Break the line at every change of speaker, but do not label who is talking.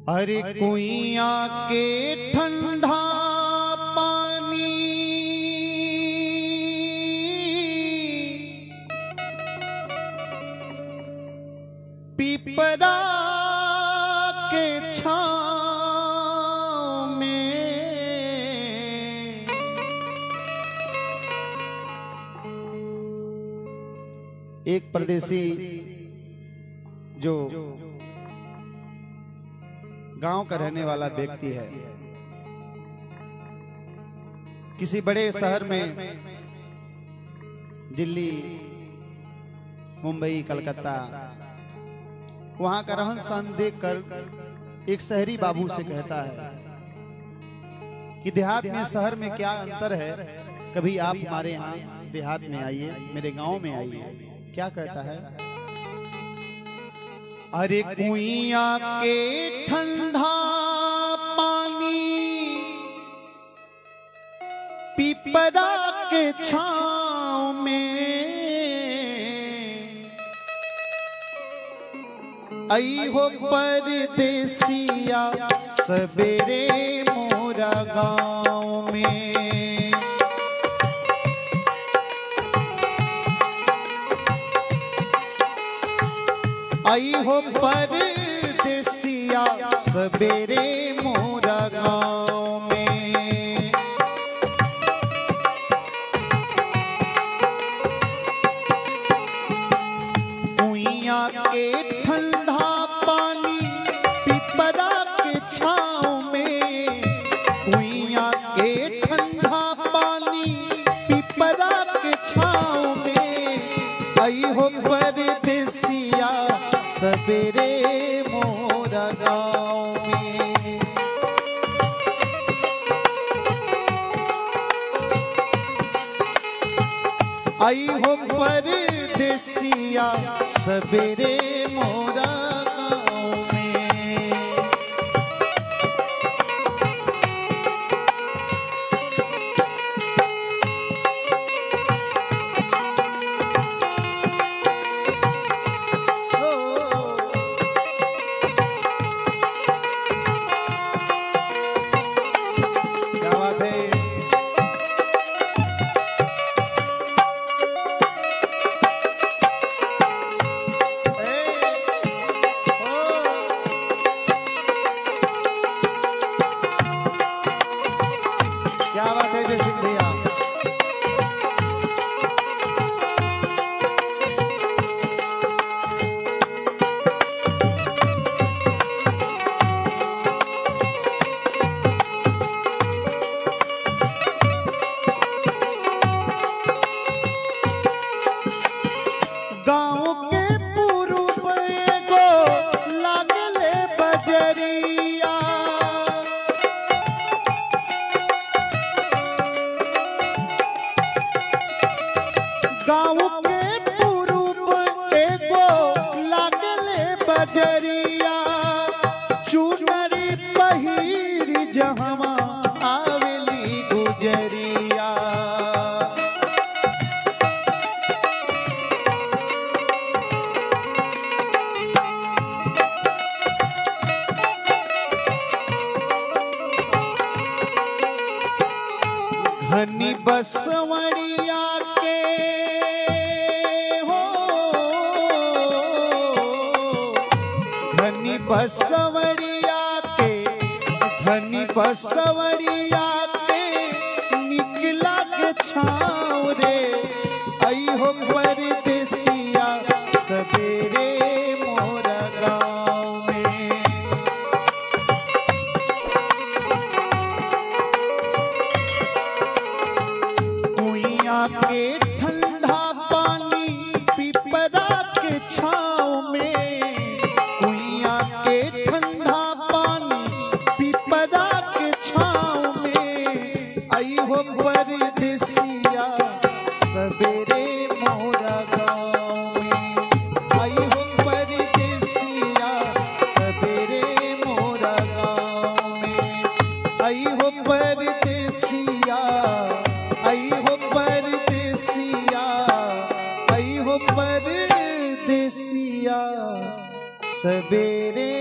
अरे कुइया के ठंडा पानी पिपरा के छाँव में एक परदेसी जो गांव का रहने वाला व्यक्ति है, किसी बड़े शहर में दिल्ली, मुंबई, कलकत्ता वहां का रहन सहन देखकर एक शहरी बाबू से कहता है कि देहात में शहर में क्या अंतर है, कभी आप हमारे यहाँ देहात में आइए, मेरे गांव में आइए। क्या कहता है? अरे कुइया के ठंडा पानी पिपरा के छाँव में आई हो परदेसिया सवेरे मोरा गाँव में। आई हो परदेसिया सवेरे मोरा गाँव में। कुइया के ठंडा पानी पिपरा के छाँव में, कुइया के ठंडा पानी पिपरा के छाँव में आई हो परदेसिया सवेरे मोरा गाँव में। आई हो परदेसिया सवेरे मोरा गाँव में। क्या बात है जय सिंह भैया। गाँव के पूर्व एगो लागले बजरिया, गाँव के पूर्व एगो लागले बजरिया, चुनरी पहिरी जहवा आवेली गुजरिया। घनी बसवड़िया के हो, घनी बसवड़िया के, घनी बसवड़िया के निकला के छाँव रे आई हो परदेसिया सवेरे मोरा गाँव में। कुइया के ठंडा पानी पिपरा के छाँव में, कुइया के ठंडा पानी पिपरा के छाँव में आई हो परदेसिया सवेरे मोरा गाँव में। आई हो परदेसिया सवेरे मोरा गाँव में। आई हो परदेसिया, आई हो परदेसिया, आई हो परदेसिया सवेरे